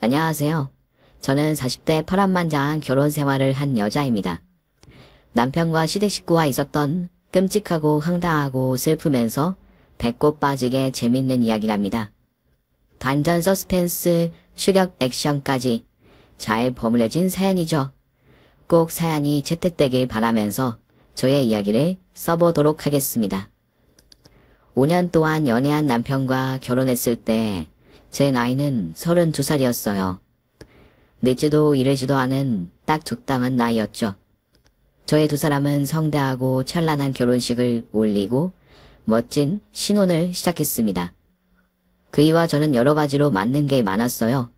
안녕하세요. 저는 40대 파란만장한 결혼 생활을 한 여자입니다. 남편과 시댁 식구와 있었던 끔찍하고 황당하고 슬프면서 배꼽 빠지게 재밌는 이야기랍니다. 반전 서스펜스, 추격 액션까지 잘 버무려진 사연이죠. 꼭 사연이 채택되길 바라면서 저의 이야기를 써보도록 하겠습니다. 5년 동안 연애한 남편과 결혼했을 때 제 나이는 32살이었어요. 늦지도 이르지도 않은 딱 적당한 나이였죠. 저희 두 사람은 성대하고 찬란한 결혼식을 올리고 멋진 신혼을 시작했습니다. 그이와 저는 여러 가지로 맞는 게 많았어요.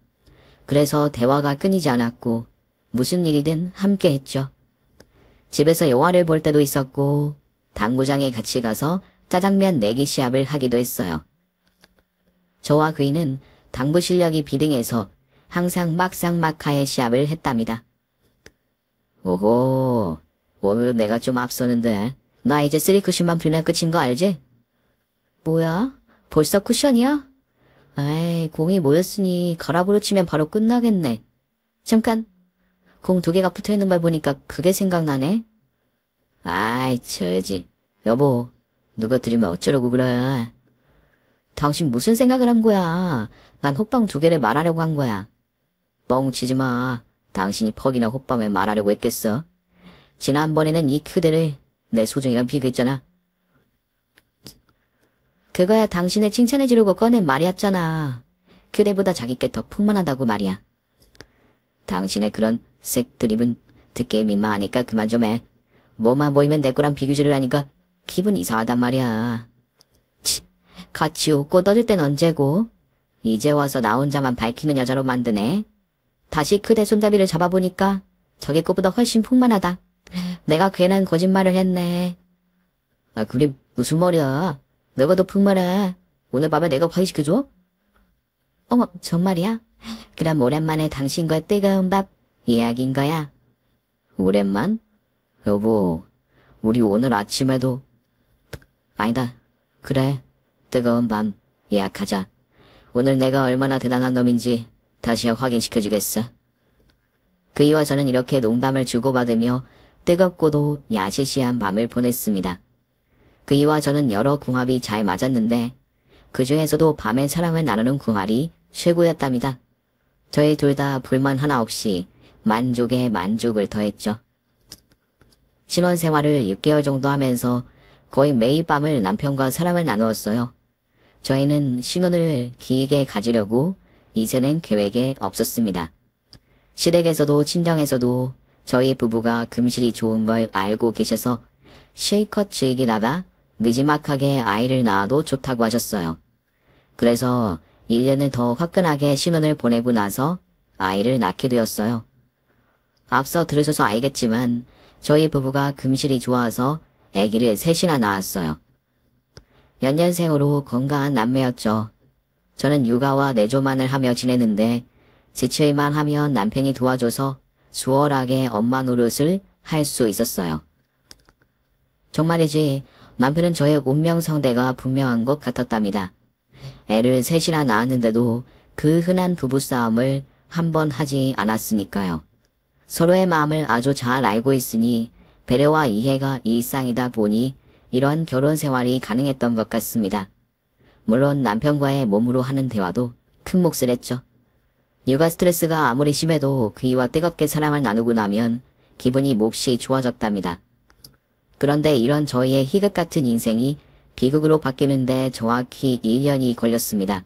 그래서 대화가 끊이지 않았고 무슨 일이든 함께 했죠. 집에서 영화를 볼 때도 있었고 당구장에 같이 가서 짜장면 내기 시합을 하기도 했어요. 저와 그이는 당구 실력이 비등해서 항상 막상막하의 시합을 했답니다. 오호, 오늘 내가 좀 앞서는데 나 이제 3쿠션만 풀면 끝인 거 알지? 뭐야? 벌써 쿠션이야? 에이, 공이 모였으니 가락으로 치면 바로 끝나겠네. 잠깐, 공 2개가 붙어있는 걸 보니까 그게 생각나네? 아이, 쳐야지. 여보, 누가 들으면 어쩌려고 그래. 당신 무슨 생각을 한 거야? 난 호빵 2개를 말하려고 한 거야. 뻥치지 마. 당신이 퍽이나 호빵을 말하려고 했겠어? 지난번에는 이 그대를 내 소중이랑 비교했잖아. 그거야 당신을 칭찬해 주려고 꺼낸 말이었잖아. 그대보다 자기 게 더 풍만하다고 말이야. 당신의 그런 색 드립은 듣기 민망하니까 그만 좀 해. 뭐만 보이면 내 거랑 비교질을 하니까 기분 이상하단 말이야. 치, 같이 웃고 떠들 땐 언제고? 이제 와서 나 혼자만 밝히는 여자로 만드네. 다시 그대 손잡이를 잡아보니까 저게 것보다 훨씬 풍만하다. 내가 괜한 거짓말을 했네. 아, 그게 무슨 말이야? 너가 더 풍만해. 오늘 밤에 내가 화해시켜줘? 어머, 정말이야? 그럼 오랜만에 당신과 뜨거운 밥 이야기인 거야. 오랜만? 여보, 우리 오늘 아침에도... 아니다. 그래, 뜨거운 밤 예약하자. 오늘 내가 얼마나 대단한 놈인지 다시 확인시켜주겠어. 그이와 저는 이렇게 농담을 주고받으며 뜨겁고도 야시시한 밤을 보냈습니다. 그이와 저는 여러 궁합이 잘 맞았는데 그 중에서도 밤에 사랑을 나누는 궁합이 최고였답니다. 저희 둘 다 불만 하나 없이 만족에 만족을 더했죠. 신혼생활을 6개월 정도 하면서 거의 매일 밤을 남편과 사랑을 나누었어요. 저희는 신혼을 길게 가지려고 이제는 계획에 없었습니다. 시댁에서도 친정에서도 저희 부부가 금실이 좋은 걸 알고 계셔서 실컷 즐기다가 느지막하게 아이를 낳아도 좋다고 하셨어요. 그래서 1년을 더 화끈하게 신혼을 보내고 나서 아이를 낳게 되었어요. 앞서 들으셔서 알겠지만 저희 부부가 금실이 좋아서 아기를 3이나 낳았어요. 연년생으로 건강한 남매였죠. 저는 육아와 내조만을 하며 지내는데 지칠만 하면 남편이 도와줘서 수월하게 엄마 노릇을 할 수 있었어요. 정말이지 남편은 저의 운명성대가 분명한 것 같았답니다. 애를 3이나 낳았는데도 그 흔한 부부싸움을 한 번 하지 않았으니까요. 서로의 마음을 아주 잘 알고 있으니 배려와 이해가 일상이다 보니 이런 결혼 생활이 가능했던 것 같습니다. 물론 남편과의 몸으로 하는 대화도 큰 몫을 했죠. 육아 스트레스가 아무리 심해도 그이와 뜨겁게 사랑을 나누고 나면 기분이 몹시 좋아졌답니다. 그런데 이런 저희의 희극 같은 인생이 비극으로 바뀌는데 정확히 1년이 걸렸습니다.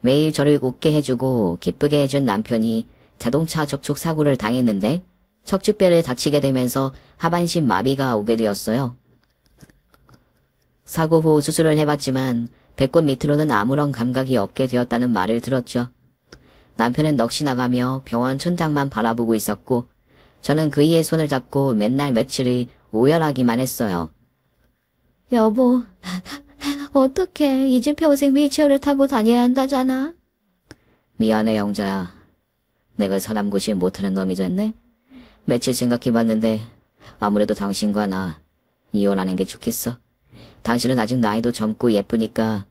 매일 저를 웃게 해주고 기쁘게 해준 남편이 자동차 접촉 사고를 당했는데 척추뼈를 다치게 되면서 하반신 마비가 오게 되었어요. 사고 후 수술을 해봤지만 배꼽 밑으로는 아무런 감각이 없게 되었다는 말을 들었죠. 남편은 넋이 나가며 병원 천장만 바라보고 있었고 저는 그이의 손을 잡고 맨날 며칠을 오열하기만 했어요. 여보, 어떡해. 이제 평생 휠체어를 타고 다녀야 한다잖아. 미안해 영자야. 내가 사람 구실 못하는 놈이 됐네. 며칠 생각해봤는데 아무래도 당신과 나 이혼하는 게 좋겠어. 당신은 아직 나이도 젊고 예쁘니까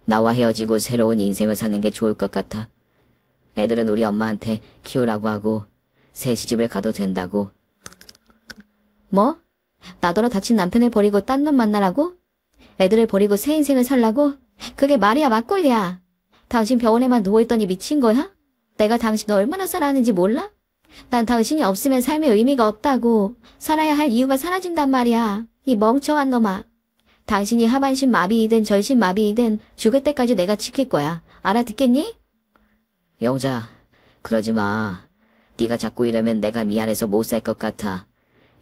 나와 헤어지고 새로운 인생을 사는 게 좋을 것 같아. 애들은 우리 엄마한테 키우라고 하고 새 시집을 가도 된다고. 뭐? 나더러 다친 남편을 버리고 딴 놈 만나라고? 애들을 버리고 새 인생을 살라고? 그게 말이야 막걸리야. 당신 병원에만 누워있더니 미친 거야? 내가 당신을 얼마나 사랑하는지 몰라? 난 당신이 없으면 삶의 의미가 없다고. 살아야 할 이유가 사라진단 말이야. 이 멍청한 놈아. 당신이 하반신 마비이든 전신 마비이든 죽을 때까지 내가 지킬 거야. 알아듣겠니? 영자, 그러지 마. 네가 자꾸 이러면 내가 미안해서 못 살 것 같아.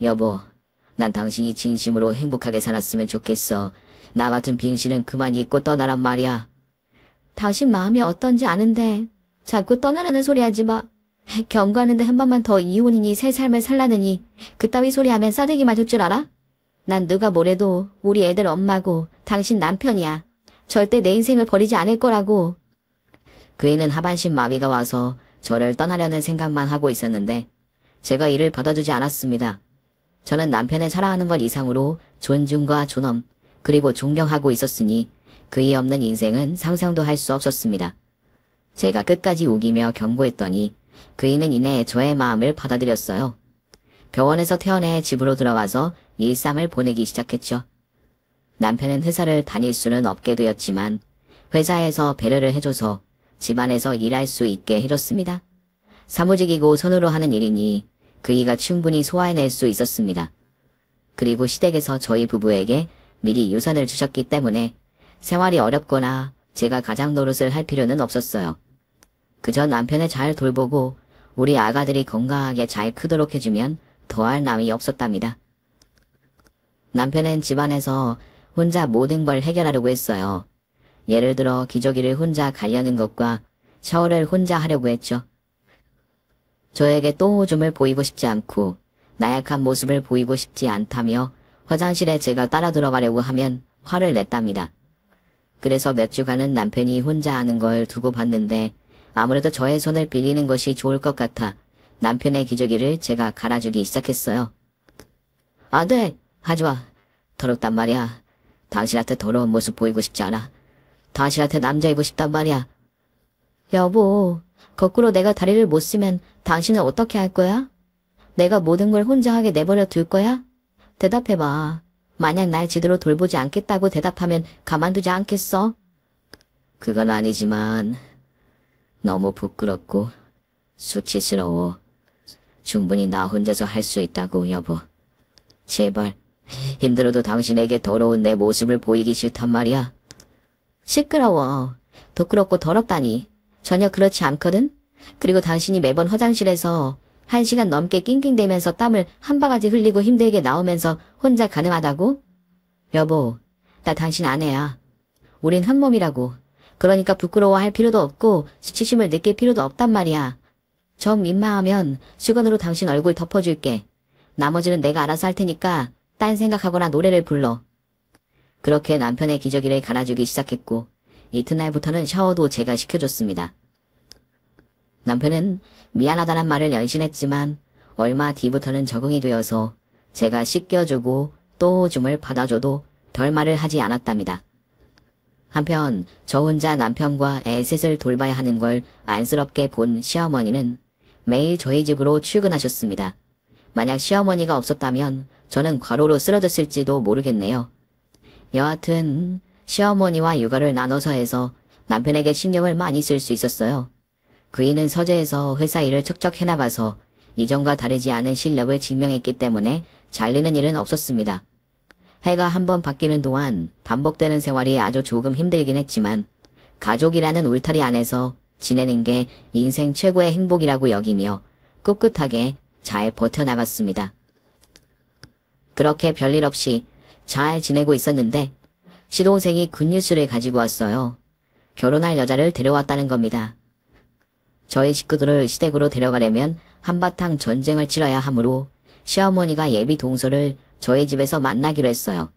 여보, 난 당신이 진심으로 행복하게 살았으면 좋겠어. 나 같은 빙신은 그만 잊고 떠나란 말이야. 당신 마음이 어떤지 아는데 자꾸 떠나라는 소리 하지 마. 경고하는데 한 번만 더 이혼이니 새 삶을 살라느니 그따위 소리 하면 싸대기 맞을 줄 알아? 난 누가 뭐래도 우리 애들 엄마고 당신 남편이야. 절대 내 인생을 버리지 않을 거라고. 그 애는 하반신 마비가 와서 저를 떠나려는 생각만 하고 있었는데 제가 이를 받아주지 않았습니다. 저는 남편을 사랑하는 것 이상으로 존중과 존엄 그리고 존경하고 있었으니 그이 없는 인생은 상상도 할 수 없었습니다. 제가 끝까지 우기며 경고했더니 그이는 이내 저의 마음을 받아들였어요. 병원에서 퇴원해 집으로 들어와서 일상을 보내기 시작했죠. 남편은 회사를 다닐 수는 없게 되었지만 회사에서 배려를 해줘서 집안에서 일할 수 있게 해줬습니다. 사무직이고 손으로 하는 일이니 그이가 충분히 소화해낼 수 있었습니다. 그리고 시댁에서 저희 부부에게 미리 유산을 주셨기 때문에 생활이 어렵거나 제가 가장 노릇을 할 필요는 없었어요. 그저 남편을 잘 돌보고 우리 아가들이 건강하게 잘 크도록 해주면 더할 나위 없었답니다. 남편은 집안에서 혼자 모든 걸 해결하려고 했어요. 예를 들어 기저귀를 혼자 갈려는 것과 샤워를 혼자 하려고 했죠. 저에게 똥오줌을 보이고 싶지 않고 나약한 모습을 보이고 싶지 않다며 화장실에 제가 따라 들어가려고 하면 화를 냈답니다. 그래서 몇 주간은 남편이 혼자 하는 걸 두고 봤는데 아무래도 저의 손을 빌리는 것이 좋을 것 같아 남편의 기저귀를 제가 갈아주기 시작했어요. 안 돼! 하지마. 더럽단 말이야. 당신한테 더러운 모습 보이고 싶지 않아. 당신한테 남자이고 싶단 말이야. 여보, 거꾸로 내가 다리를 못 쓰면 당신은 어떻게 할 거야? 내가 모든 걸 혼자 하게 내버려 둘 거야? 대답해봐. 만약 날 제대로 돌보지 않겠다고 대답하면 가만두지 않겠어? 그건 아니지만 너무 부끄럽고 수치스러워. 충분히 나 혼자서 할 수 있다고 여보. 제발 힘들어도 당신에게 더러운 내 모습을 보이기 싫단 말이야. 시끄러워. 부끄럽고 더럽다니. 전혀 그렇지 않거든? 그리고 당신이 매번 화장실에서 1시간 넘게 낑낑대면서 땀을 한 바가지 흘리고 힘들게 나오면서 혼자 가능하다고? 여보, 나 당신 아내야. 우린 한 몸이라고. 그러니까 부끄러워할 필요도 없고 수치심을 느낄 필요도 없단 말이야. 정 민망하면 수건으로 당신 얼굴 덮어줄게. 나머지는 내가 알아서 할 테니까 딴 생각하거나 노래를 불러. 그렇게 남편의 기저귀를 갈아주기 시작했고 이튿날부터는 샤워도 제가 시켜줬습니다. 남편은 미안하다는 말을 연신했지만 얼마 뒤부터는 적응이 되어서 제가 씻겨주고 또 오줌을 받아줘도 별 말을 하지 않았답니다. 한편 저 혼자 남편과 애 셋을 돌봐야 하는 걸 안쓰럽게 본 시어머니는 매일 저희 집으로 출근하셨습니다. 만약 시어머니가 없었다면 저는 과로로 쓰러졌을지도 모르겠네요. 여하튼 시어머니와 육아를 나눠서 해서 남편에게 신경을 많이 쓸 수 있었어요. 그이는 서재에서 회사 일을 척척 해나가서 이전과 다르지 않은 실력을 증명했기 때문에 잘리는 일은 없었습니다. 해가 한 번 바뀌는 동안 반복되는 생활이 아주 조금 힘들긴 했지만 가족이라는 울타리 안에서 지내는 게 인생 최고의 행복이라고 여기며 꿋꿋하게 잘 버텨나갔습니다. 그렇게 별일 없이 잘 지내고 있었는데 시동생이 굿뉴스를 가지고 왔어요. 결혼할 여자를 데려왔다는 겁니다. 저희 식구들을 시댁으로 데려가려면 한바탕 전쟁을 치러야 하므로 시어머니가 예비 동서를 저희 집에서 만나기로 했어요.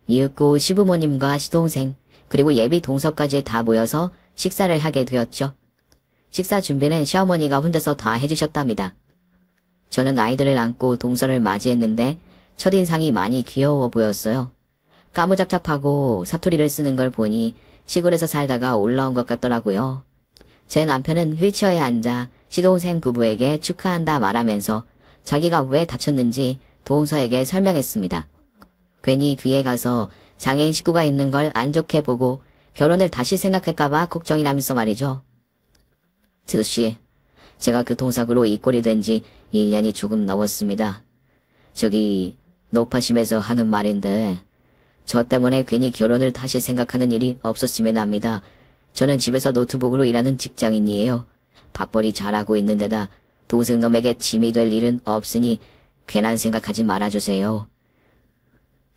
이윽고 시부모님과 시동생 그리고 예비 동서까지 다 모여서 식사를 하게 되었죠. 식사 준비는 시어머니가 혼자서 다 해주셨답니다. 저는 아이들을 안고 동서를 맞이했는데 첫인상이 많이 귀여워 보였어요. 까무잡잡하고 사투리를 쓰는 걸 보니 시골에서 살다가 올라온 것 같더라고요. 제 남편은 휠체어에 앉아 시동생 부부에게 축하한다 말하면서 자기가 왜 다쳤는지 동서에게 설명했습니다. 괜히 뒤에 가서 장애인 식구가 있는 걸 안 좋게 보고 결혼을 다시 생각할까봐 걱정이 나면서 말이죠. 지수씨, 제가 교통사고로 이 꼴이 된 지 1년이 조금 넘었습니다. 저기 노파심에서 하는 말인데 저 때문에 괜히 결혼을 다시 생각하는 일이 없었으면 합니다. 저는 집에서 노트북으로 일하는 직장인이에요. 밥벌이 잘하고 있는 데다 동생놈에게 짐이 될 일은 없으니 괜한 생각하지 말아주세요.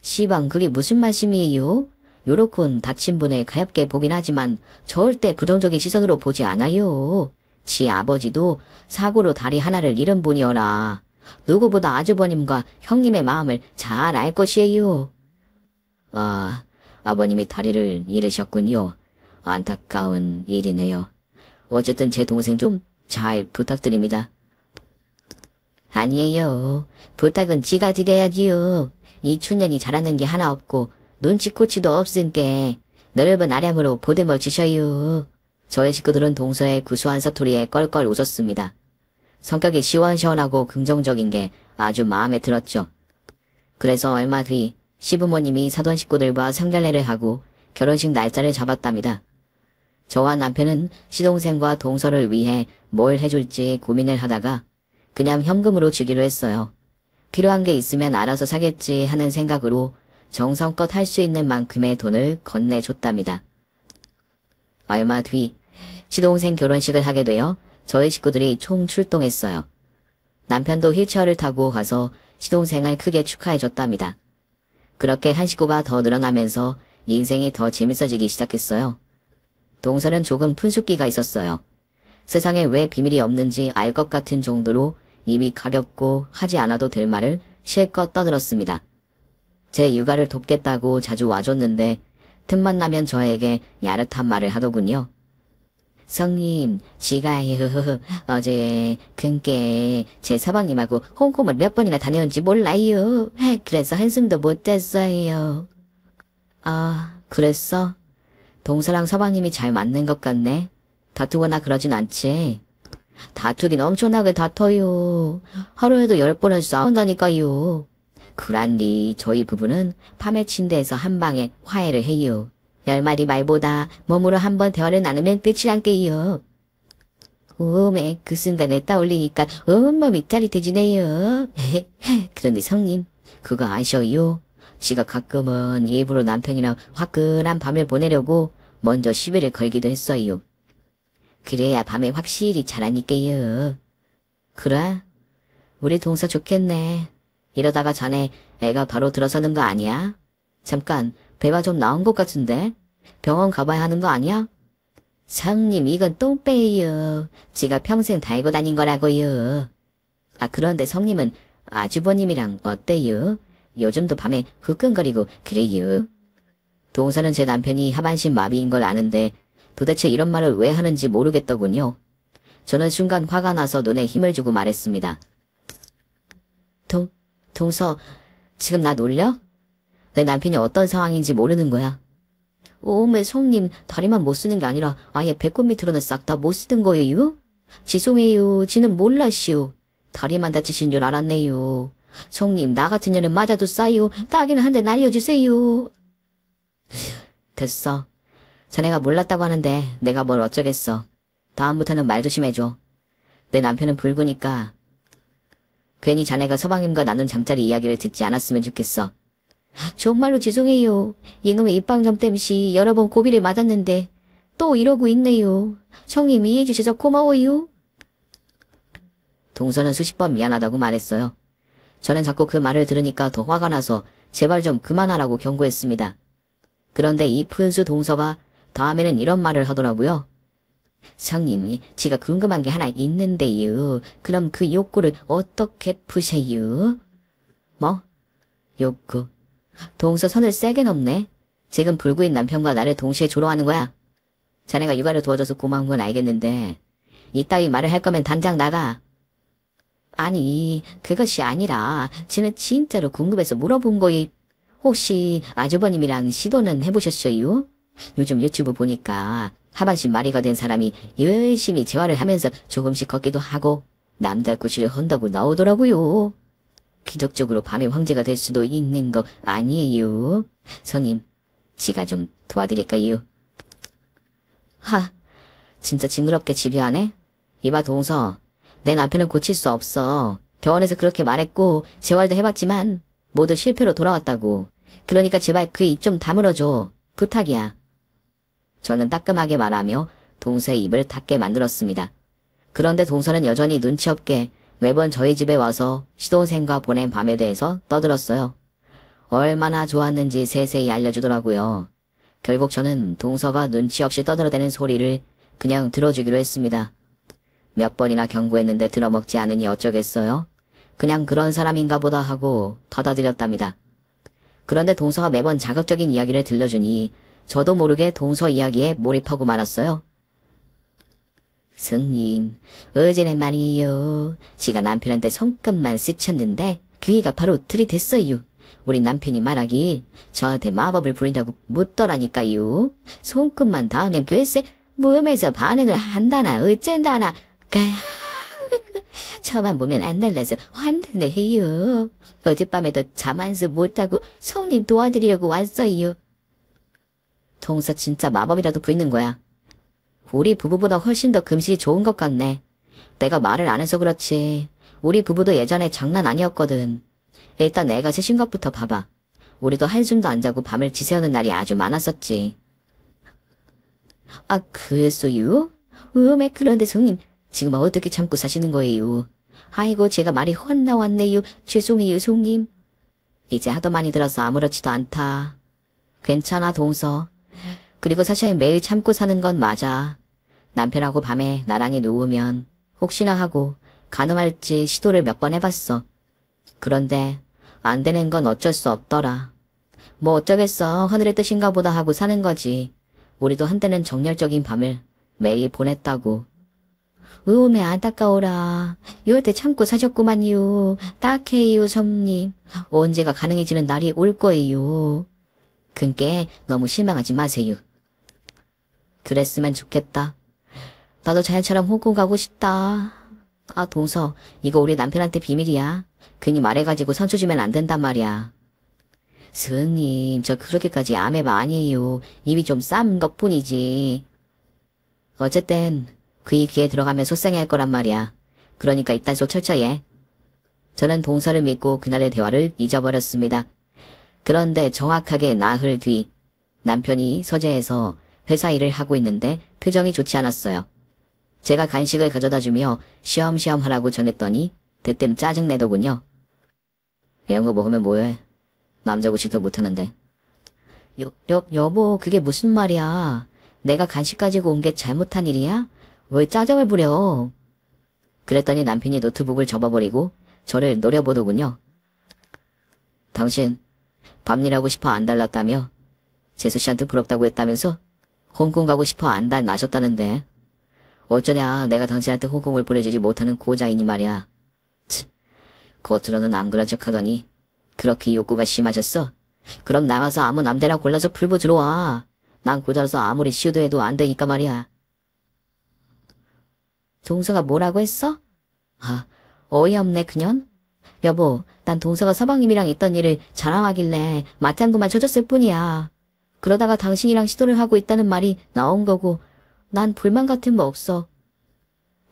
시방 그게 무슨 말씀이에요? 요렇군 다친 분을 가엾게 보긴 하지만 절대 부정적인 시선으로 보지 않아요. 지 아버지도 사고로 다리 하나를 잃은 분이어라. 누구보다 아주버님과 형님의 마음을 잘 알 것이에요. 아, 아버님이 다리를 잃으셨군요. 안타까운 일이네요. 어쨌든 제 동생 좀 잘 부탁드립니다. 아니에요. 부탁은 지가 드려야지요. 이 춘년이 잘하는 게 하나 없고 눈치코치도 없으니까 넓은 아량으로 보듬어 주셔요. 저의 식구들은 동서의 구수한 사투리에 껄껄 웃었습니다. 성격이 시원시원하고 긍정적인 게 아주 마음에 들었죠. 그래서 얼마 뒤 시부모님이 사돈 식구들과 상견례를 하고 결혼식 날짜를 잡았답니다. 저와 남편은 시동생과 동서를 위해 뭘 해줄지 고민을 하다가 그냥 현금으로 주기로 했어요. 필요한 게 있으면 알아서 사겠지 하는 생각으로 정성껏 할 수 있는 만큼의 돈을 건네줬답니다. 얼마 뒤 시동생 결혼식을 하게 되어 저희 식구들이 총 출동했어요. 남편도 휠체어를 타고 가서 시동생을 크게 축하해줬답니다. 그렇게 한 식구가 더 늘어나면서 인생이 더 재밌어지기 시작했어요. 동서는 조금 푼숙기가 있었어요. 세상에 왜 비밀이 없는지 알 것 같은 정도로 입이 가볍고 하지 않아도 될 말을 실컷 떠들었습니다. 제 육아를 돕겠다고 자주 와줬는데 틈만 나면 저에게 야릇한 말을 하더군요. 성님, 지가 어제 근께 제 서방님하고 홍콩을 몇 번이나 다녀온지 몰라요. 그래서 한숨도 못 잤어요. 아, 그랬어? 동서랑 서방님이 잘 맞는 것 같네. 다투거나 그러진 않지. 다투긴 엄청나게 다퉈요. 하루에도 10번은 싸운다니까요. 그란디 저희 부부는 밤에 침대에서 한 방에 화해를 해요. 10마리 말보다 몸으로 한번 대화를 나누면 끝이란게요. 오메 그 순간에 떠올리니까 온몸이 짜릿해지네요. 그런데 성님 그거 아셔요? 지가 가끔은 일부러 남편이랑 화끈한 밤을 보내려고 먼저 시비를 걸기도 했어요. 그래야 밤에 확실히 잘하니까요. 그래? 우리 동서 좋겠네. 이러다가 자네 애가 바로 들어서는 거 아니야? 잠깐 배가 좀 나온 것 같은데? 병원 가봐야 하는 거 아니야? 성님 이건 똥배예요. 지가 평생 달고 다닌 거라고요. 아 그런데 성님은 아주버님이랑 어때요? 요즘도 밤에 후끈거리고 그래요. 동서는 제 남편이 하반신 마비인 걸 아는데 도대체 이런 말을 왜 하는지 모르겠더군요. 저는 순간 화가 나서 눈에 힘을 주고 말했습니다. 동서 지금 나 놀려? 내 남편이 어떤 상황인지 모르는 거야. 오메 성님 다리만 못 쓰는 게 아니라 아예 배꼽 밑으로는 싹 다 못 쓰던 거예요? 죄송해요. 지는 몰랐시오. 다리만 다치신 줄 알았네요. 성님 나 같은 년은 맞아도 싸요. 따기는 한 대 날려주세요. 됐어. 자네가 몰랐다고 하는데 내가 뭘 어쩌겠어. 다음부터는 말 조심해줘. 내 남편은 불구니까 괜히 자네가 서방님과 나눈 잠자리 이야기를 듣지 않았으면 좋겠어. 정말로 죄송해요. 이놈의 입방정 땜시 여러 번 고비를 맞았는데 또 이러고 있네요. 성님 이해해 주셔서 고마워요. 동서는 수십 번 미안하다고 말했어요. 저는 자꾸 그 말을 들으니까 더 화가 나서 제발 좀 그만하라고 경고했습니다. 그런데 이 푼수 동서가 다음에는 이런 말을 하더라고요. 성님이 지가 궁금한 게 하나 있는데요. 그럼 그 욕구를 어떻게 푸세요? 뭐? 욕구. 동서 선을 세게 넘네. 지금 불구인 남편과 나를 동시에 조롱하는 거야. 자네가 육아를 도와줘서 고마운 건 알겠는데 이따위 말을 할 거면 당장 나가. 아니 그것이 아니라 지는 진짜로 궁금해서 물어본 거이. 혹시 아주버님이랑 시도는 해보셨어요? 요즘 유튜브 보니까 하반신 마리가 된 사람이 열심히 재활을 하면서 조금씩 걷기도 하고 남자 구실을 헌다고 나오더라고요. 기적적으로 밤에 황제가 될 수도 있는 거 아니에요. 성님, 지가 좀 도와드릴까요? 하, 진짜 징그럽게 집요하네. 이봐 동서, 내 남편은 고칠 수 없어. 병원에서 그렇게 말했고 재활도 해봤지만 모두 실패로 돌아왔다고. 그러니까 제발 그 입 좀 다물어줘. 부탁이야. 저는 따끔하게 말하며 동서의 입을 닫게 만들었습니다. 그런데 동서는 여전히 눈치 없게 매번 저희 집에 와서 시동생과 보낸 밤에 대해서 떠들었어요. 얼마나 좋았는지 세세히 알려주더라고요. 결국 저는 동서가 눈치 없이 떠들어대는 소리를 그냥 들어주기로 했습니다. 몇 번이나 경고했는데 들어먹지 않으니 어쩌겠어요? 그냥 그런 사람인가 보다 하고 받아들였답니다. 그런데 동서가 매번 자극적인 이야기를 들려주니 저도 모르게 동서 이야기에 몰입하고 말았어요. 승님, 어제는 말이에요. 지가 남편한테 손끝만 스쳤는데 그이가 바로 들이댔어요. 우리 남편이 말하길 저한테 마법을 부린다고 묻더라니까요. 손끝만 닿으면 글쎄 몸에서 반응을 한다나 어쩐다나. 저만 보면 안 달라서 환대를 해요. 어젯밤에도 잠 한숨 못하고 성님 도와드리려고 왔어요. 동서 진짜 마법이라도 부리는 거야. 우리 부부보다 훨씬 더 금실이 좋은 것 같네. 내가 말을 안 해서 그렇지. 우리 부부도 예전에 장난 아니었거든. 일단 내가 세신 것부터 봐봐. 우리도 한숨도 안 자고 밤을 지새우는 날이 아주 많았었지. 아, 그랬어요? 그런데 성님, 지금 어떻게 참고 사시는 거예요? 아이고, 제가 말이 헛나왔네요. 죄송해요, 성님. 이제 하도 많이 들어서 아무렇지도 않다. 괜찮아, 동서. 그리고 사실 매일 참고 사는 건 맞아. 남편하고 밤에 나란히 누우면 혹시나 하고 간음할지 시도를 몇 번 해봤어. 그런데 안 되는 건 어쩔 수 없더라. 뭐 어쩌겠어. 하늘의 뜻인가 보다 하고 사는 거지. 우리도 한때는 정열적인 밤을 매일 보냈다고. 음에 안타까워라. 요때 참고 사셨구만요. 딱해요, 성님. 언제가 가능해지는 날이 올 거예요. 그게 너무 실망하지 마세요. 그랬으면 좋겠다. 나도 자연처럼 홍콩 가고 싶다. 아, 동서, 이거 우리 남편한테 비밀이야. 괜히 말해가지고 상처 주면 안 된단 말이야. 스님, 저 그렇게까지 아메바 아니에요. 입이 좀 싼 것뿐이지. 어쨌든 그의 귀에 들어가면 속상해할 거란 말이야. 그러니까 이딴 속 철저히 해. 저는 동서를 믿고 그날의 대화를 잊어버렸습니다. 그런데 정확하게 나흘 뒤 남편이 서재에서 회사 일을 하고 있는데 표정이 좋지 않았어요. 제가 간식을 가져다주며 쉬엄쉬엄 하라고 전했더니 대뜸 짜증내더군요. 이런 거 먹으면 뭐해? 남자고시도 못하는데. 여보, 그게 무슨 말이야? 내가 간식 가지고 온 게 잘못한 일이야? 왜 짜증을 부려? 그랬더니 남편이 노트북을 접어버리고 저를 노려보더군요. 당신 밤일하고 싶어 안 달랐다며? 재수씨한테 부럽다고 했다면서? 홍콩 가고 싶어 안 달 나셨다는데. 어쩌냐, 내가 당신한테 홍콩을 보내주지 못하는 고자이니 말이야. 치, 겉으로는 안 그런 척하더니 그렇게 욕구가 심하셨어? 그럼 나가서 아무 남자나 골라서 풀고 들어와. 난 고자라서 아무리 시도해도 안 되니까 말이야. 동서가 뭐라고 했어? 아, 어이없네 그년? 여보, 난 동서가 서방님이랑 있던 일을 자랑하길래 맞장구만 쳐줬을 뿐이야. 그러다가 당신이랑 시도를 하고 있다는 말이 나온 거고 난 불만 같은 거 없어.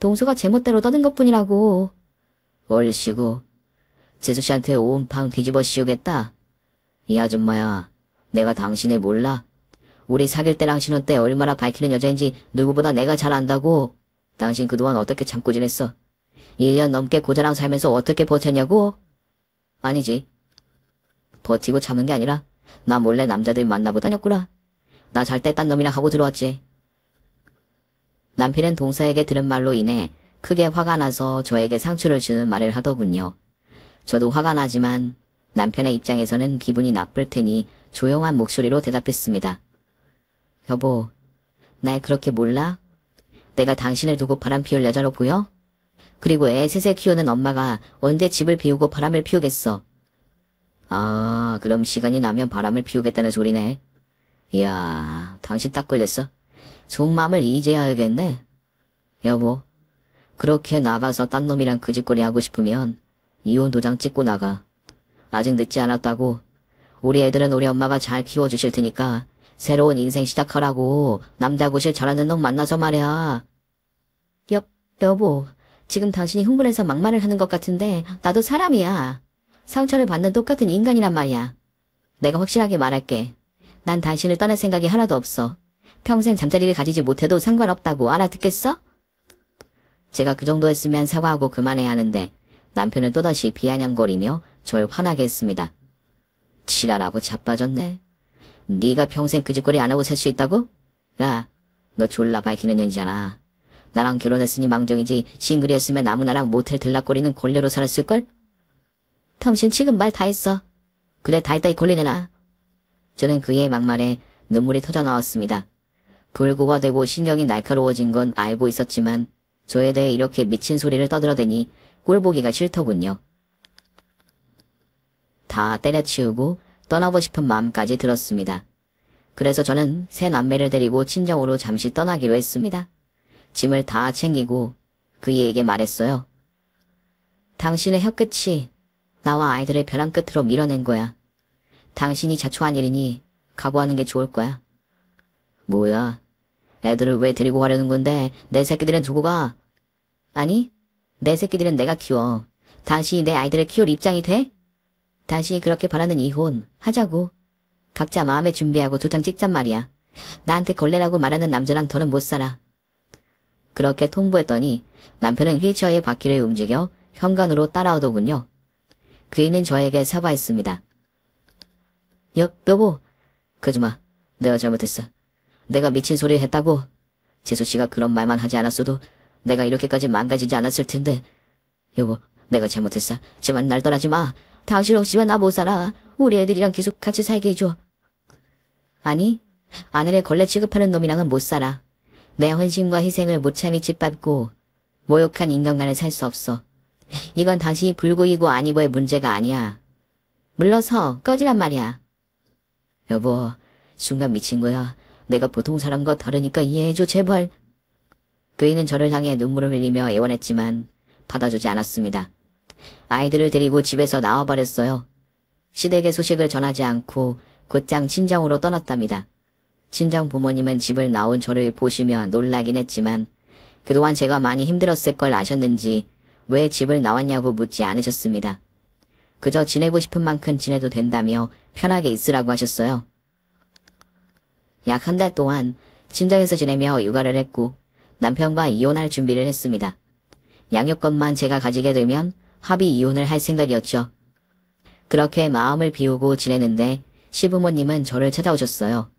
동서가 제멋대로 떠든 것뿐이라고. 얼씨구, 재수씨한테 온팡 뒤집어 씌우겠다. 이 아줌마야, 내가 당신을 몰라? 우리 사귈 때랑 신혼 때 얼마나 밝히는 여자인지 누구보다 내가 잘 안다고. 당신 그동안 어떻게 참고 지냈어? 1년 넘게 고자랑 살면서 어떻게 버텼냐고? 아니지. 버티고 참은 게 아니라 나 몰래 남자들 만나고 다녔구나. 나 잘 때 딴 놈이랑 하고 들어왔지. 남편은 동서에게 들은 말로 인해 크게 화가 나서 저에게 상처를 주는 말을 하더군요. 저도 화가 나지만 남편의 입장에서는 기분이 나쁠 테니 조용한 목소리로 대답했습니다. 여보, 날 그렇게 몰라? 내가 당신을 두고 바람 피울 여자로 보여? 그리고 애 셋을 키우는 엄마가 언제 집을 비우고 바람을 피우겠어? 아, 그럼 시간이 나면 바람을 피우겠다는 소리네. 이야, 당신 딱 걸렸어. 속마음을 이제야 알겠네. 여보, 그렇게 나가서 딴 놈이랑 그 짓거리 하고 싶으면 이혼 도장 찍고 나가. 아직 늦지 않았다고. 우리 애들은 우리 엄마가 잘 키워주실 테니까 새로운 인생 시작하라고 남자고실 잘하는 놈 만나서 말이야. 여보, 지금 당신이 흥분해서 막말을 하는 것 같은데 나도 사람이야. 상처를 받는 똑같은 인간이란 말이야. 내가 확실하게 말할게. 난 당신을 떠날 생각이 하나도 없어. 평생 잠자리를 가지지 못해도 상관없다고 알아듣겠어? 제가 그 정도 했으면 사과하고 그만해야 하는데 남편은 또다시 비아냥거리며 절 화나게 했습니다. 지랄하고 자빠졌네. 네가 평생 그 짓거리 안 하고 살 수 있다고? 야, 너 졸라 밝히는 년이잖아. 나랑 결혼했으니 망정이지 싱글이었으면 아무나랑 모텔 들락거리는 골녀로 살았을걸? 당신 지금 말 다 했어. 그래 다 했다 이 골리내나. 저는 그의 막말에 눈물이 터져나왔습니다. 불구가 되고 신경이 날카로워진 건 알고 있었지만 저에 대해 이렇게 미친 소리를 떠들어대니 꼴보기가 싫더군요. 다 때려치우고 떠나고 싶은 마음까지 들었습니다. 그래서 저는 새 남매를 데리고 친정으로 잠시 떠나기로 했습니다. 짐을 다 챙기고 그이에게 말했어요. 당신의 혀끝이 나와 아이들을 벼랑 끝으로 밀어낸 거야. 당신이 자초한 일이니 각오하는 게 좋을 거야. 뭐야? 애들을 왜 데리고 가려는 건데 내 새끼들은 두고 가? 아니, 내 새끼들은 내가 키워. 당신이 내 아이들을 키울 입장이 돼? 당신이 그렇게 바라는 이혼 하자고. 각자 마음에 준비하고 도장 찍잔 말이야. 나한테 걸레라고 말하는 남자랑 더는 못 살아. 그렇게 통보했더니 남편은 휠체어의 바퀴를 움직여 현관으로 따라오더군요. 그이는 저에게 사과했습니다. 여보, 그러지마. 내가 잘못했어. 내가 미친 소리를 했다고. 재수씨가 그런 말만 하지 않았어도 내가 이렇게까지 망가지지 않았을 텐데. 여보, 내가 잘못했어. 제발 날 떠나지 마. 당신 없이만 나 못 살아. 우리 애들이랑 계속 같이 살게 해줘. 아니, 아내를 걸레 취급하는 놈이랑은 못 살아. 내 헌신과 희생을 무참히 짓밟고 모욕한 인간과는 살 수 없어. 이건 당신이 불구이고 아니고의 문제가 아니야. 물러서 꺼지란 말이야. 여보, 순간 미친 거야. 내가 보통 사람과 다르니까 이해해줘 제발. 그이는 저를 향해 눈물을 흘리며 애원했지만 받아주지 않았습니다. 아이들을 데리고 집에서 나와버렸어요. 시댁의 소식을 전하지 않고 곧장 친정으로 떠났답니다. 친정 부모님은 집을 나온 저를 보시며 놀라긴 했지만 그동안 제가 많이 힘들었을 걸 아셨는지 왜 집을 나왔냐고 묻지 않으셨습니다. 그저 지내고 싶은 만큼 지내도 된다며 편하게 있으라고 하셨어요. 약 한 달 동안 친정에서 지내며 육아를 했고 남편과 이혼할 준비를 했습니다. 양육권만 제가 가지게 되면 합의 이혼을 할 생각이었죠. 그렇게 마음을 비우고 지내는데 시부모님은 저를 찾아오셨어요.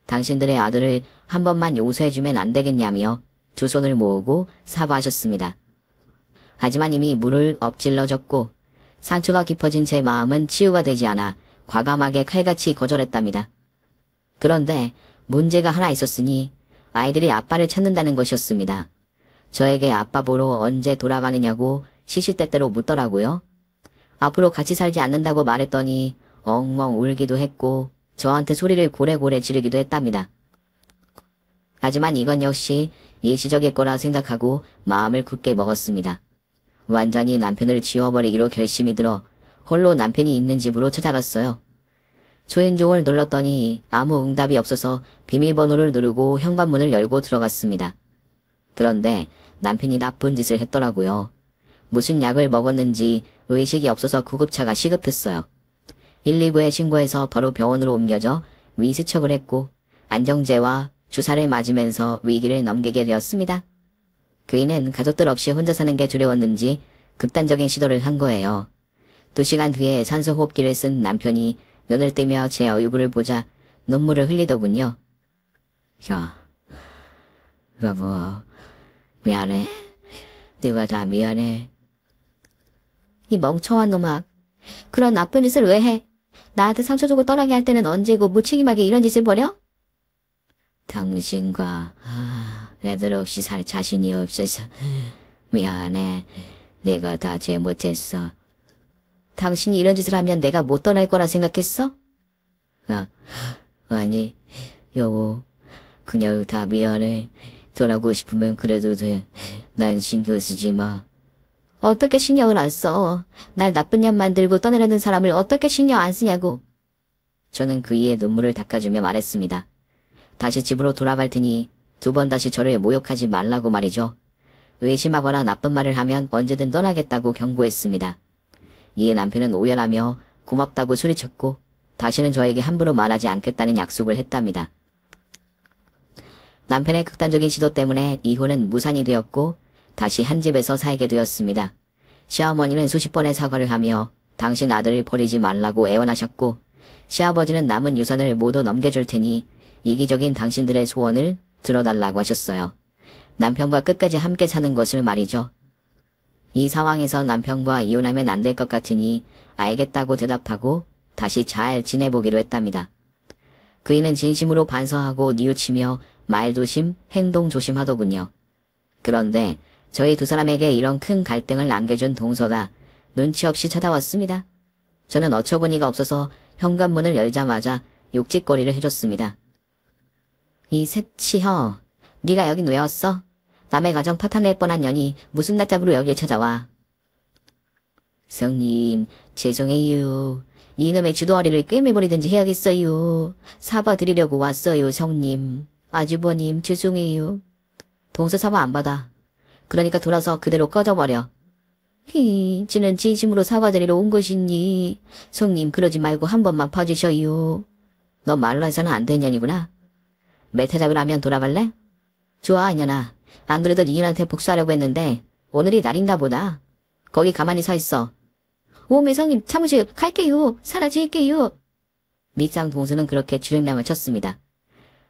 당신들의 아들을 한 번만 용서해주면 안 되겠냐며 두 손을 모으고 사과하셨습니다. 하지만 이미 물을 엎질러졌고 상처가 깊어진 제 마음은 치유가 되지 않아 과감하게 칼같이 거절했답니다. 그런데 문제가 하나 있었으니 아이들이 아빠를 찾는다는 것이었습니다. 저에게 아빠 보러 언제 돌아가느냐고 시시때때로 묻더라고요. 앞으로 같이 살지 않는다고 말했더니 엉엉 울기도 했고 저한테 소리를 고래고래 지르기도 했답니다. 하지만 이건 역시 일시적일 거라 생각하고 마음을 굳게 먹었습니다. 완전히 남편을 지워버리기로 결심이 들어 홀로 남편이 있는 집으로 찾아갔어요. 초인종을 눌렀더니 아무 응답이 없어서 비밀번호를 누르고 현관문을 열고 들어갔습니다. 그런데 남편이 나쁜 짓을 했더라고요. 무슨 약을 먹었는지 의식이 없어서 구급차가 시급했어요. 119에 신고해서 바로 병원으로 옮겨져 위수척을 했고 안정제와 주사를 맞으면서 위기를 넘기게 되었습니다. 그이는 가족들 없이 혼자 사는 게 두려웠는지 극단적인 시도를 한 거예요. 2시간 뒤에 산소호흡기를 쓴 남편이 눈을 뜨며 제 얼굴을 보자 눈물을 흘리더군요. 여보, 미안해. 네가 다 미안해. 이 멍청한 놈아. 그런 나쁜 짓을 왜 해? 나한테 상처 주고 떠나게 할 때는 언제고 무책임하게 이런 짓을 벌여? 당신과 애들 없이 살 자신이 없어서 미안해. 내가 다 잘못했어. 당신이 이런 짓을 하면 내가 못 떠날 거라 생각했어? 아니, 여보. 그녀 다 미안해. 돌아오고 싶으면 그래도 돼. 난 신경 쓰지 마. 어떻게 신경을 안 써? 날 나쁜 년 만들고 떠내려는 사람을 어떻게 신경 안 쓰냐고. 저는 그이의 눈물을 닦아주며 말했습니다. 다시 집으로 돌아갈 테니 두 번 다시 저를 모욕하지 말라고 말이죠. 의심하거나 나쁜 말을 하면 언제든 떠나겠다고 경고했습니다. 이에 남편은 오열하며 고맙다고 소리쳤고 다시는 저에게 함부로 말하지 않겠다는 약속을 했답니다. 남편의 극단적인 시도 때문에 이혼은 무산이 되었고 다시 한 집에서 살게 되었습니다. 시어머니는 수십 번의 사과를 하며 당신 아들을 버리지 말라고 애원하셨고 시아버지는 남은 유산을 모두 넘겨줄 테니 이기적인 당신들의 소원을 들어달라고 하셨어요. 남편과 끝까지 함께 사는 것을 말이죠. 이 상황에서 남편과 이혼하면 안 될 것 같으니 알겠다고 대답하고 다시 잘 지내보기로 했답니다. 그이는 진심으로 반성하고 뉘우치며 말 조심, 행동 조심하더군요. 그런데 저희 두 사람에게 이런 큰 갈등을 안겨준 동서가 눈치 없이 찾아왔습니다. 저는 어처구니가 없어서 현관문을 열자마자 욕짓거리를 해줬습니다. 이 새치혀, 네가 여긴 왜 왔어? 남의 가정 파탄낼 뻔한 년이 무슨 낯잡으로 여길 찾아와. 성님, 죄송해요. 이놈의 주도아리를 꿰매버리든지 해야겠어요. 사과드리려고 왔어요, 성님. 아주버님, 죄송해요. 동서 사과 안 받아. 그러니까 돌아서 그대로 꺼져버려. 지는 진심으로 사과드리러 온 것이니. 성님, 그러지 말고 한 번만 봐주셔요. 너 말로 해서는 안 되는 년이구나. 메타잡을 하면 돌아갈래? 좋아, 이년아. 안 그래도 니인한테 복수하려고 했는데 오늘이 날인가 보다. 거기 가만히 서 있어. 오메 성님, 참으세요. 갈게요. 사라질게요. 밑상 동서는 그렇게 주름장을 쳤습니다.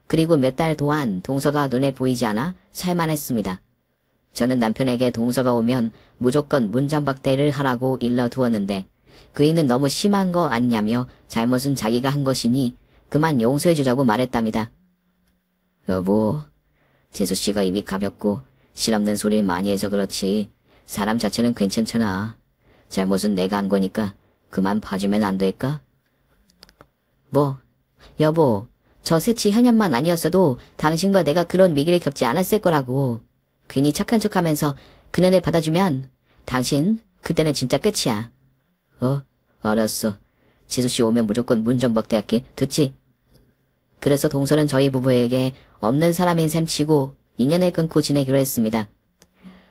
그리고 몇 달 동안 동서가 눈에 보이지 않아 살만했습니다. 저는 남편에게 동서가 오면 무조건 문전박대를 하라고 일러두었는데 그이는 너무 심한 거 아니냐며 잘못은 자기가 한 것이니 그만 용서해주자고 말했답니다. 여보, 재수씨가 입이 가볍고 실없는 소리를 많이 해서 그렇지 사람 자체는 괜찮잖아. 잘못은 내가 한 거니까 그만 봐주면 안 될까? 뭐, 여보, 저 새치 현현만 아니었어도 당신과 내가 그런 위기를 겪지 않았을 거라고. 괜히 착한 척하면서 그년을 받아주면 당신 그때는 진짜 끝이야. 알았어. 지수씨 오면 무조건 문전박대할게. 듣지? 그래서 동서는 저희 부부에게 없는 사람인 셈 치고 인연을 끊고 지내기로 했습니다.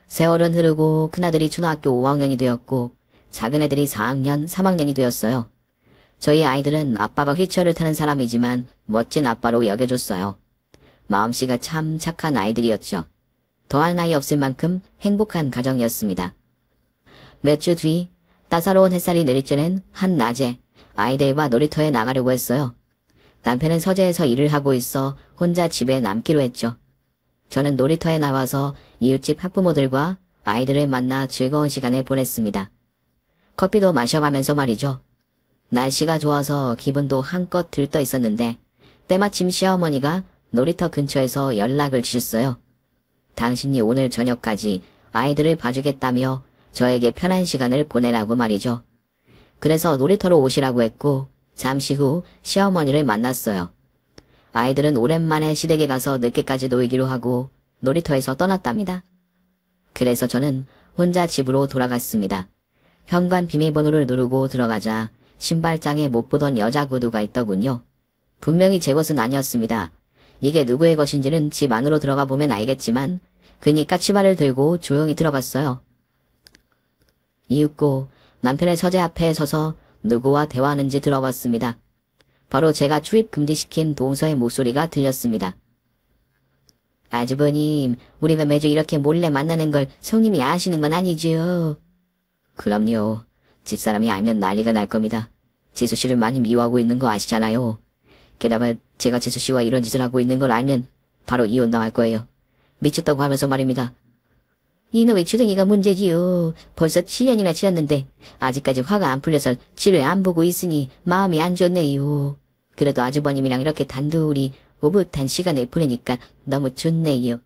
세월은 흐르고 큰아들이 초등학교 5학년이 되었고 작은 애들이 4학년, 3학년이 되었어요. 저희 아이들은 아빠가 휠체어를 타는 사람이지만 멋진 아빠로 여겨줬어요. 마음씨가 참 착한 아이들이었죠. 더할 나위 없을 만큼 행복한 가정이었습니다. 몇 주 뒤 따사로운 햇살이 내릴 때는 한낮에 아이들과 놀이터에 나가려고 했어요. 남편은 서재에서 일을 하고 있어 혼자 집에 남기로 했죠. 저는 놀이터에 나와서 이웃집 학부모들과 아이들을 만나 즐거운 시간을 보냈습니다. 커피도 마셔가면서 말이죠. 날씨가 좋아서 기분도 한껏 들떠 있었는데 때마침 시어머니가 놀이터 근처에서 연락을 주셨어요. 당신이 오늘 저녁까지 아이들을 봐주겠다며 저에게 편한 시간을 보내라고 말이죠. 그래서 놀이터로 오시라고 했고 잠시 후 시어머니를 만났어요. 아이들은 오랜만에 시댁에 가서 늦게까지 놀기로 하고 놀이터에서 떠났답니다. 그래서 저는 혼자 집으로 돌아갔습니다. 현관 비밀번호를 누르고 들어가자 신발장에 못 보던 여자 구두가 있더군요. 분명히 제 것은 아니었습니다. 이게 누구의 것인지는 집 안으로 들어가 보면 알겠지만 그니 까치발을 들고 조용히 들어갔어요. 이윽고 남편의 서재 앞에 서서 누구와 대화하는지 들어봤습니다. 바로 제가 출입 금지시킨 동서의 목소리가 들렸습니다. 아주버님, 우리가 매주 이렇게 몰래 만나는 걸 성님이 아시는 건 아니지요? 그럼요. 집사람이 알면 난리가 날 겁니다. 지수씨를 많이 미워하고 있는 거 아시잖아요. 게다가 제가 지수씨와 이런 짓을 하고 있는 걸 알면 바로 이혼당할 거예요. 미쳤다고 하면서 말입니다. 이놈의 주둥이가 문제지요. 벌써 7년이나 지났는데 아직까지 화가 안 풀려서 치를 안 보고 있으니 마음이 안 좋네요. 그래도 아주버님이랑 이렇게 단둘이 오붓한 시간을 보내니까 너무 좋네요.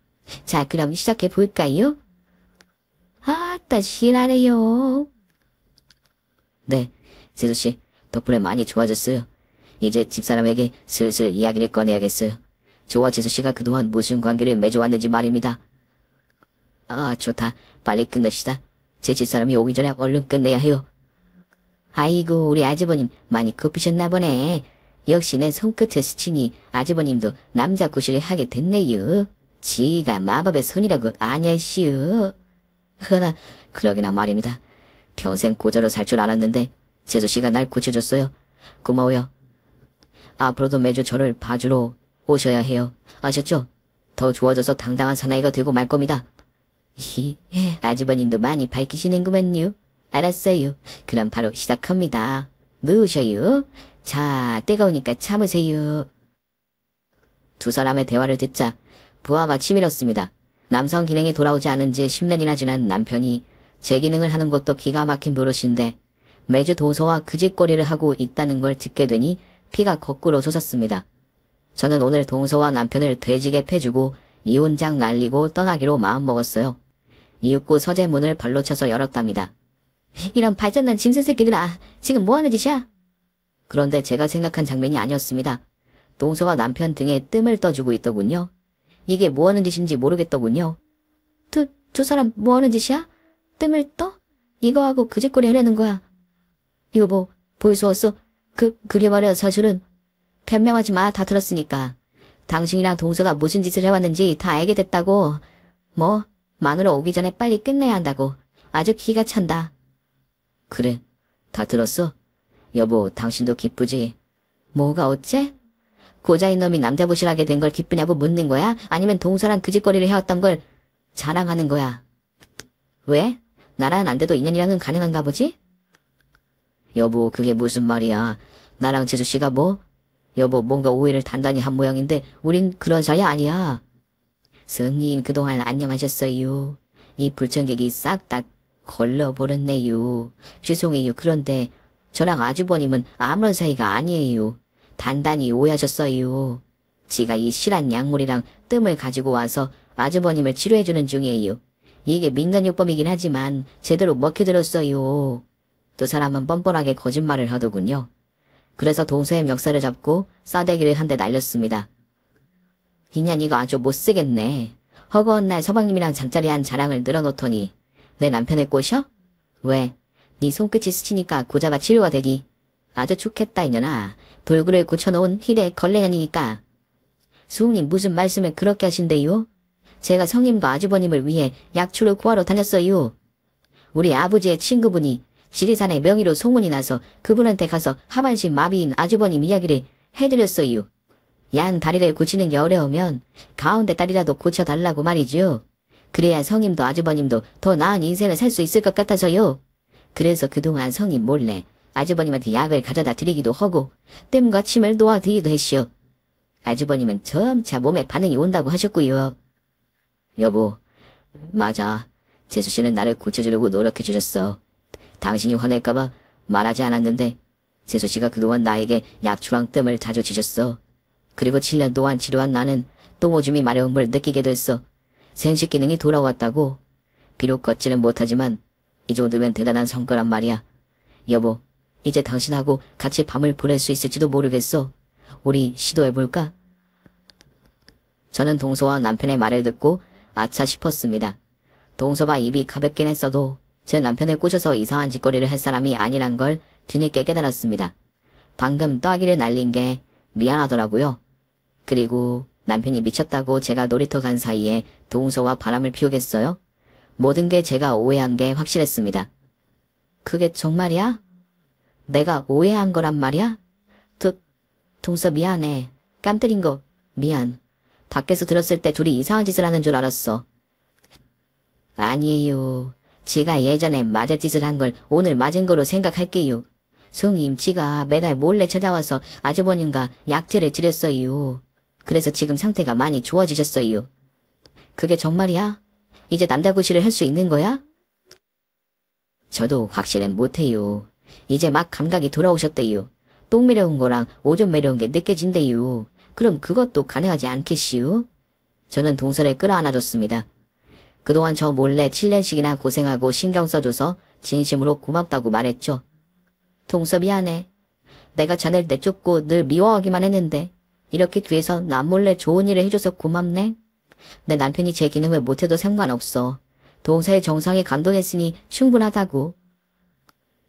자, 그럼 시작해 볼까요? 아따 실하네요. 네, 지수씨 덕분에 많이 좋아졌어요. 이제 집사람에게 슬슬 이야기를 꺼내야겠어요. 저와 재수씨가 그동안 무슨 관계를 맺어왔는지 말입니다. 아, 좋다. 빨리 끝냅시다. 제 집사람이 오기 전에 얼른 끝내야 해요. 아이고, 우리 아주버님 많이 급히셨나 보네. 역시 내 손끝에 스치니 아주버님도 남자 구실을 하게 됐네요. 지가 마법의 손이라고 아냐시오. 허나, 그러기나 말입니다. 평생 고자로 살 줄 알았는데 재수씨가 날 고쳐줬어요. 고마워요. 앞으로도 매주 저를 봐주러 오셔야 해요. 아셨죠? 더 좋아져서 당당한 사나이가 되고 말 겁니다. 아주버님도 많이 밝히시는구만요. 알았어요. 그럼 바로 시작합니다. 누우셔요. 자, 뜨거우니까 참으세요. 두 사람의 대화를 듣자 부하가 치밀었습니다. 남성 기능이 돌아오지 않은 지 10년이나 지난 남편이 제 기능을 하는 것도 기가 막힌 버릇인데 매주 동서와 그 짓거리를 하고 있다는 걸 듣게 되니 피가 거꾸로 솟았습니다. 저는 오늘 동서와 남편을 돼지게 패주고 이혼장 날리고 떠나기로 마음먹었어요. 이윽고 서재 문을 발로 차서 열었답니다. 이런 발전난 짐승 새끼들아, 지금 뭐하는 짓이야? 그런데 제가 생각한 장면이 아니었습니다. 동서가 남편 등에 뜸을 떠주고 있더군요. 이게 뭐하는 짓인지 모르겠더군요. 두 사람 뭐하는 짓이야? 뜸을 떠? 이거하고 그 짓거리 하려는 거야. 이거 뭐 보이소었어? 그게 말이야. 사실은 변명하지 마. 다 들었으니까. 당신이랑 동서가 무슨 짓을 해왔는지 다 알게 됐다고. 뭐 마누라 오기 전에 빨리 끝내야 한다고. 아주 기가 찬다. 그래, 다 들었어? 여보, 당신도 기쁘지? 뭐가 어째? 고자인 놈이 남자 부실하게 된 걸 기쁘냐고 묻는 거야? 아니면 동서랑 그 짓거리를 해왔던 걸 자랑하는 거야? 왜? 나랑 안 돼도 인연이랑은 가능한가 보지? 여보, 그게 무슨 말이야. 나랑 재수씨가 뭐? 여보, 뭔가 오해를 단단히 한 모양인데 우린 그런 사이 아니야. 성님, 그동안 안녕하셨어요. 이 불청객이 싹 다 걸러버렸네요. 죄송해요. 그런데 저랑 아주버님은 아무런 사이가 아니에요. 단단히 오해하셨어요. 지가 이 실한 약물이랑 뜸을 가지고 와서 아주버님을 치료해주는 중이에요. 이게 민간요법이긴 하지만 제대로 먹혀들었어요. 두 사람은 뻔뻔하게 거짓말을 하더군요. 그래서 동서의 멱살을 잡고 싸대기를 한 대 날렸습니다. 이년이가 아주 못쓰겠네. 허구한 날 서방님이랑 잠자리한 자랑을 늘어놓더니 내 남편을 꼬셔? 왜? 네 손끝이 스치니까 고자가 치료가 되기. 아주 좋겠다 이년아. 돌구를 고쳐놓은 희대 걸레년이니까. 수홍님 무슨 말씀을 그렇게 하신대요? 제가 성님과 아주버님을 위해 약초를 구하러 다녔어요. 우리 아버지의 친구분이 지리산의 명의로 소문이 나서 그분한테 가서 하반신 마비인 아주버님 이야기를 해드렸어요. 양 다리를 고치는 게 어려우면 가운데 다리라도 고쳐달라고 말이죠. 그래야 성님도 아주버님도 더 나은 인생을 살 수 있을 것 같아서요. 그래서 그동안 성님 몰래 아주버님한테 약을 가져다 드리기도 하고 땜과 침을 놓아드리기도 했시오. 아주버님은 점차 몸에 반응이 온다고 하셨고요. 여보, 맞아. 재수씨는 나를 고쳐주려고 노력해주셨어. 당신이 화낼까봐 말하지 않았는데 재수씨가 그동안 나에게 약초랑 뜸을 자주 주셨어. 그리고 7년 동안 치료한 나는 똥오줌이 마려운 걸 느끼게 됐어. 생식 기능이 돌아왔다고. 비록 걷지는 못하지만 이 정도면 대단한 성과란 말이야. 여보, 이제 당신하고 같이 밤을 보낼 수 있을지도 모르겠어. 우리 시도해볼까? 저는 동서와 남편의 말을 듣고 아차 싶었습니다. 동서가 입이 가볍긴 했어도 제 남편을 꼬셔서 이상한 짓거리를 할 사람이 아니란 걸 뒤늦게 깨달았습니다. 방금 따귀를 날린 게 미안하더라고요. 그리고 남편이 미쳤다고 제가 놀이터 간 사이에 동서와 바람을 피우겠어요? 모든 게 제가 오해한 게 확실했습니다. 그게 정말이야? 내가 오해한 거란 말이야? 동서 미안해. 깜뜨린 거 미안. 밖에서 들었을 때 둘이 이상한 짓을 하는 줄 알았어. 아니에요. 지가 예전에 맞을 짓을 한 걸 오늘 맞은 거로 생각할게요. 성님, 지가 매달 몰래 찾아와서 아주버님과 약재를 드렸어요. 그래서 지금 상태가 많이 좋아지셨어요. 그게 정말이야? 이제 남자구실을 할 수 있는 거야? 저도 확실은 못해요. 이제 막 감각이 돌아오셨대요. 똥 매려운 거랑 오줌 매려운 게 느껴진대요. 그럼 그것도 가능하지 않겠시요? 저는 동서를 끌어안아줬습니다. 그동안 저 몰래 7년씩이나 고생하고 신경 써줘서 진심으로 고맙다고 말했죠. 동서 미안해. 내가 자네를 내쫓고 늘 미워하기만 했는데 이렇게 뒤에서 남몰래 좋은 일을 해줘서 고맙네. 내 남편이 제 기능을 못해도 상관없어. 동서의 정성에 감동했으니 충분하다고.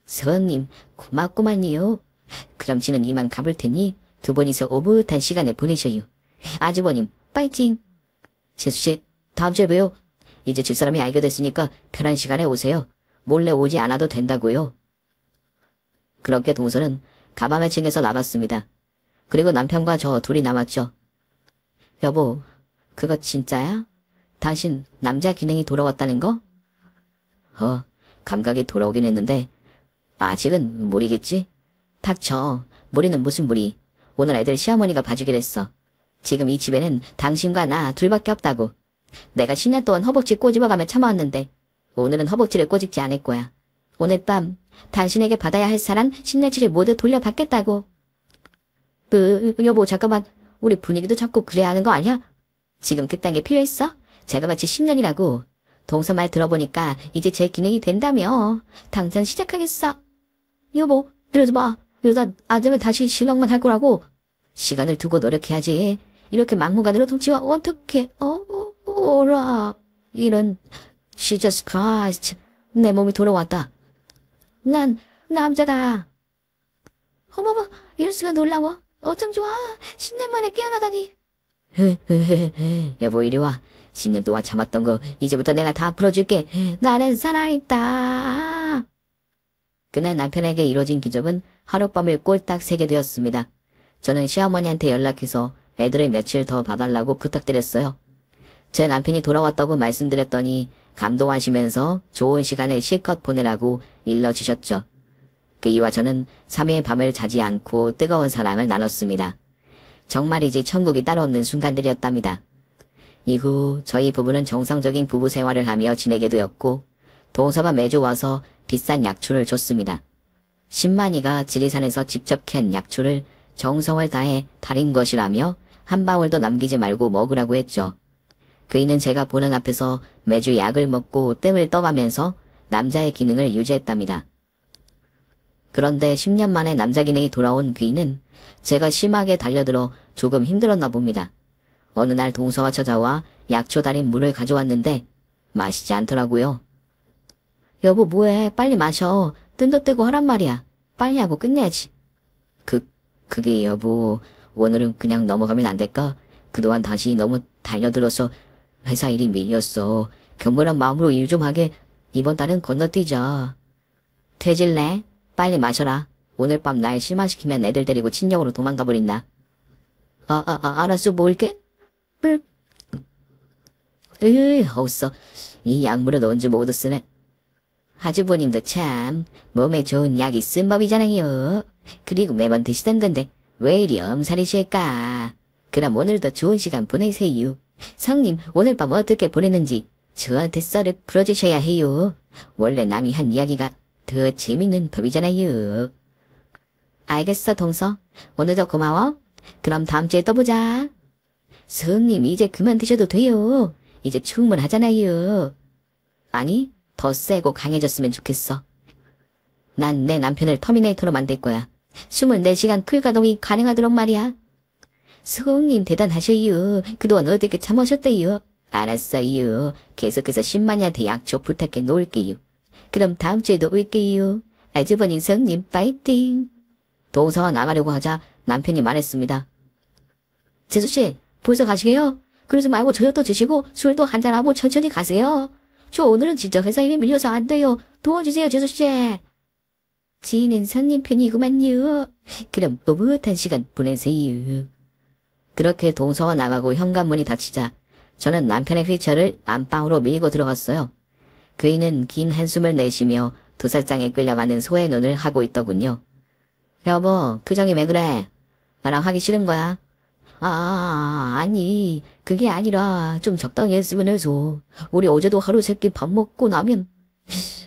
서은님, 고맙구만요. 그럼 지는 이만 가볼 테니 두 분이서 오붓한 시간을 보내셔요. 아주버님, 파이팅! 재수씨, 다음 주에 봬요. 이제 집사람이 알게 됐으니까 편한 시간에 오세요. 몰래 오지 않아도 된다고요. 그렇게 동서는 가방을 챙겨서 나갔습니다. 그리고 남편과 저 둘이 남았죠. 여보, 그거 진짜야? 당신 남자 기능이 돌아왔다는 거? 감각이 돌아오긴 했는데 아직은 무리겠지? 닥쳐. 무리는 무슨 무리. 오늘 애들 시어머니가 봐주기로 했어. 지금 이 집에는 당신과 나 둘밖에 없다고. 내가 10년 동안 허벅지 꼬집어가며 참아왔는데 오늘은 허벅지를 꼬집지 않을 거야. 오늘 밤 당신에게 받아야 할 사랑 신내치를 모두 돌려받겠다고. 여보 잠깐만. 우리 분위기도 잡고 그래야 하는 거 아니야? 지금 그딴 게 필요했어? 제가 마치 10년이라고. 동서 말 들어보니까 이제 제 기능이 된다며. 당장 시작하겠어. 여보, 이러지 마. 이러다 아들은 다시 실망만 할 거라고. 시간을 두고 노력해야지. 이렇게 막무가내로 통치와 어떻게, 어라. 이런, Jesus Christ. 내 몸이 돌아왔다. 난, 남자다. 어머머, 이럴 수가 놀라워. 어쩜 좋아. 10년 만에 깨어나다니. 여보, 이리 와. 10년 동안 참았던 거, 이제부터 내가 다 풀어줄게. 나는 살아있다. 그날 남편에게 이뤄진 기적은 하룻밤을 꼴딱 새게 되었습니다. 저는 시어머니한테 연락해서 애들을 며칠 더 봐달라고 부탁드렸어요. 제 남편이 돌아왔다고 말씀드렸더니 감동하시면서 좋은 시간을 실컷 보내라고 일러주셨죠. 그 이와 저는 3일 밤을 자지 않고 뜨거운 사랑을 나눴습니다. 정말이지 천국이 따로 없는 순간들이었답니다. 이후 저희 부부는 정상적인 부부 생활을 하며 지내게 되었고 동서가 매주 와서 비싼 약초를 줬습니다. 신만이가 지리산에서 직접 캔 약초를 정성을 다해 달인 것이라며 한 방울도 남기지 말고 먹으라고 했죠. 그이는 제가 보는 앞에서 매주 약을 먹고 뜸을 떠가면서 남자의 기능을 유지했답니다. 그런데 10년 만에 남자 기능이 돌아온 그이는 제가 심하게 달려들어 조금 힘들었나 봅니다. 어느 날 동서가 찾아와 약초 달인 물을 가져왔는데 마시지 않더라고요. 여보 뭐해? 빨리 마셔. 뜸도 뜨고 하란 말이야. 빨리 하고 끝내야지. 그게 여보, 오늘은 그냥 넘어가면 안 될까? 그동안 다시 너무 달려들어서 회사 일이 밀렸어. 겸손한 마음으로 일 좀 하게. 이번 달은 건너뛰자. 퇴질래? 빨리 마셔라. 오늘 밤 날 실망시키면 애들 데리고 친정으로 도망가 버린다. 알았어. 뭘게? 없어. 이 약물은 언제 모두 쓰네. 아주버님도 참 몸에 좋은 약이 쓴 법이잖아요. 그리고 매번 드시던 건데 왜 이리 엄살이실까? 그럼 오늘도 좋은 시간 보내세요. 성님 오늘 밤 어떻게 보내는지 저한테 썰을 풀어주셔야 해요. 원래 남이 한 이야기가 더 재밌는 법이잖아요. 알겠어 동서. 오늘도 고마워. 그럼 다음 주에 또 보자. 성님 이제 그만 드셔도 돼요. 이제 충분하잖아요. 아니 더 세고 강해졌으면 좋겠어. 난 내 남편을 터미네이터로 만들 거야. 24시간 풀가동이 가능하도록 말이야. 성님 대단하셔요. 그동안 어떻게 참으셨대요? 알았어요. 계속해서 신만이한테 약초 부탁해 놓을게요. 그럼 다음 주에도 올게요. 아주버님 성님 파이팅. 동서가 나가려고 하자 남편이 말했습니다. 재수씨 벌써 가시게요? 그러지 말고 저녁도 드시고 술도 한잔하고 천천히 가세요. 저 오늘은 진짜 회사 일이 밀려서 안 돼요. 도와주세요 재수씨. 지인은 손님 편이구만요. 그럼 오붓한 시간 보내세요. 그렇게 동서가 나가고 현관문이 닫히자 저는 남편의 휠체어를 안방으로 밀고 들어갔어요. 그이는 긴 한숨을 내쉬며 도살장에 끌려가는 소의 눈을 하고 있더군요. 여보, 표정이 왜 그래? 나랑 하기 싫은 거야? 아니, 그게 아니라 좀 적당히 했으면 해서. 우리 어제도 하루 세끼 밥 먹고 나면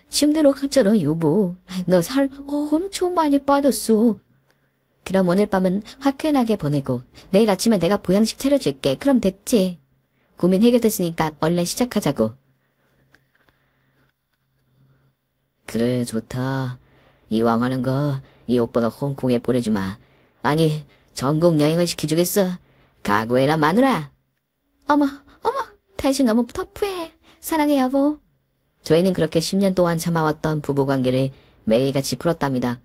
침대로 갔잖아, 여보. 너 살 엄청 많이 빠졌어. 그럼 오늘 밤은 화끈하게 보내고 내일 아침에 내가 보양식 차려줄게. 그럼 됐지? 고민 해결됐으니까 얼른 시작하자고. 그래, 좋다. 이왕 하는 거 이 오빠가 홍콩에 보내주마. 아니, 전국 여행을 시켜주겠어. 각오해라 마누라. 어머, 당신 너무 터프해. 사랑해 여보. 저희는 그렇게 10년 동안 참아왔던 부부관계를 매일같이 풀었답니다.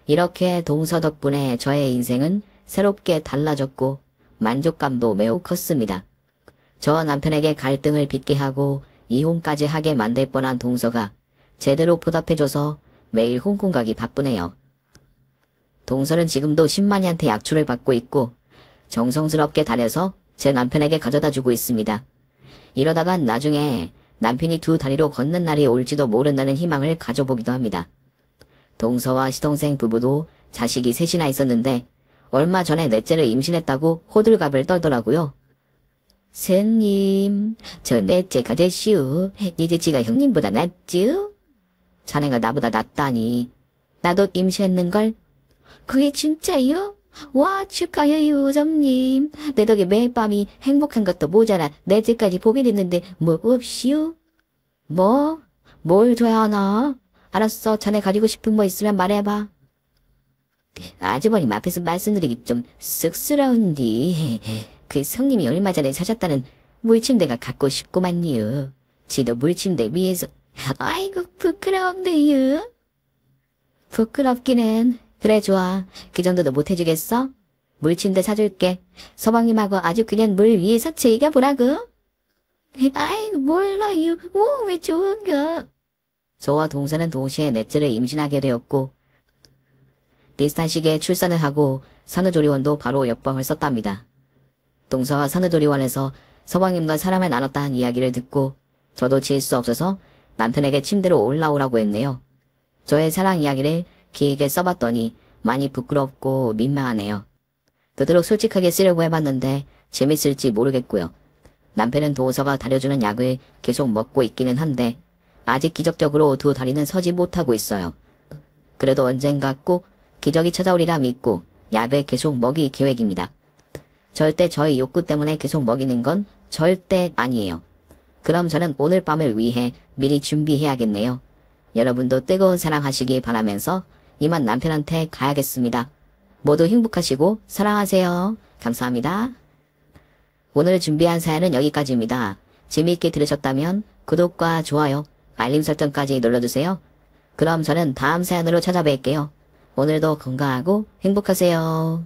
이렇게 동서 덕분에 저의 인생은 새롭게 달라졌고 만족감도 매우 컸습니다. 저 남편에게 갈등을 빚게 하고 이혼까지 하게 만들 뻔한 동서가 제대로 보답해줘서 매일 홍콩 가기 바쁘네요. 동서는 지금도 신만이한테 약초를 받고 있고 정성스럽게 다려서 제 남편에게 가져다주고 있습니다. 이러다간 나중에 남편이 두 다리로 걷는 날이 올지도 모른다는 희망을 가져보기도 합니다. 동서와 시동생 부부도 자식이 셋이나 있었는데 얼마 전에 넷째를 임신했다고 호들갑을 떨더라고요. 스님, 저 넷째가 됐슈. 니들지가 형님보다 낫쥬? 자네가 나보다 낫다니. 나도 임신했는걸? 그게 진짜요? 와, 축하해요, 요정님. 내 덕에 매일 밤이 행복한 것도 모자라 넷째까지 보게 됐는데 뭐 없슈? 뭐? 뭘 줘야 하나? 알았어, 자네 가지고 싶은 거 있으면 말해봐. 아주버님 앞에서 말씀드리기 좀 쑥스러운디. 그 성님이 얼마 전에 사셨다는 물침대가 갖고 싶구만요. 지도 물침대 위에서. 아이고 부끄러운데요. 부끄럽기는. 그래 좋아. 그 정도도 못해주겠어? 물침대 사줄게. 서방님하고 아주 그냥 물 위에서 즐겨보라고. 아이고 몰라요. 오, 왜 좋은가. 저와 동서는 동시에 넷째를 임신하게 되었고 비슷한 시기에 출산을 하고 산후조리원도 바로 옆방을 썼답니다. 동서와 산후조리원에서 서방님과 사랑을 나눴다는 이야기를 듣고 저도 질 수 없어서 남편에게 침대로 올라오라고 했네요. 저의 사랑 이야기를 길게 써봤더니 많이 부끄럽고 민망하네요. 되도록 솔직하게 쓰려고 해봤는데 재밌을지 모르겠고요. 남편은 동서가 다려주는 약을 계속 먹고 있기는 한데 아직 기적적으로 두 다리는 서지 못하고 있어요. 그래도 언젠가 꼭 기적이 찾아오리라 믿고 약을 계속 먹일 계획입니다. 절대 저의 욕구 때문에 계속 먹이는 건 절대 아니에요. 그럼 저는 오늘 밤을 위해 미리 준비해야겠네요. 여러분도 뜨거운 사랑하시기 바라면서 이만 남편한테 가야겠습니다. 모두 행복하시고 사랑하세요. 감사합니다. 오늘 준비한 사연은 여기까지입니다. 재미있게 들으셨다면 구독과 좋아요, 알림 설정까지 눌러주세요. 그럼 저는 다음 사연으로 찾아뵐게요. 오늘도 건강하고 행복하세요.